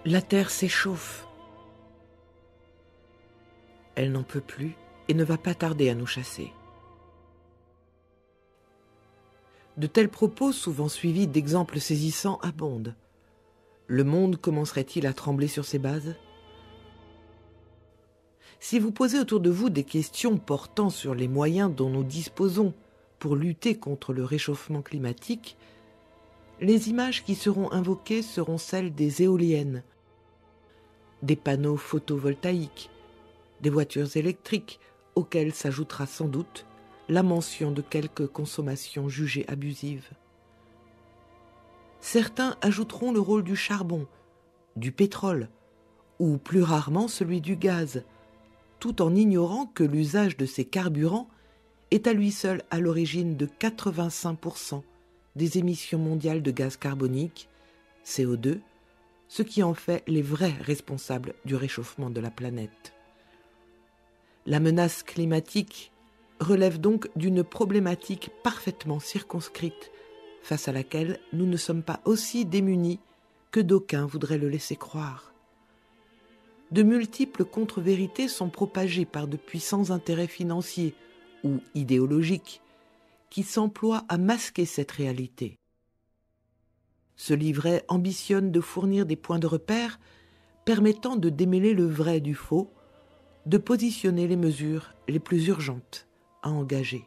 La Terre s'échauffe. Elle n'en peut plus et ne va pas tarder à nous chasser. De tels propos, souvent suivis d'exemples saisissants, abondent. Le monde commencerait-il à trembler sur ses bases ? Si vous posez autour de vous des questions portant sur les moyens dont nous disposons pour lutter contre le réchauffement climatique, les images qui seront invoquées seront celles des éoliennes, des panneaux photovoltaïques, des voitures électriques, auxquelles s'ajoutera sans doute la mention de quelques consommations jugées abusives. Certains ajouteront le rôle du charbon, du pétrole, ou plus rarement celui du gaz, tout en ignorant que l'usage de ces carburants est à lui seul à l'origine de 85% des émissions mondiales de gaz carbonique, CO2, ce qui en fait les vrais responsables du réchauffement de la planète. La menace climatique relève donc d'une problématique parfaitement circonscrite, face à laquelle nous ne sommes pas aussi démunis que d'aucuns voudraient le laisser croire. De multiples contre-vérités sont propagées par de puissants intérêts financiers ou idéologiques qui s'emploient à masquer cette réalité. Ce livret ambitionne de fournir des points de repère permettant de démêler le vrai du faux, de positionner les mesures les plus urgentes à engager.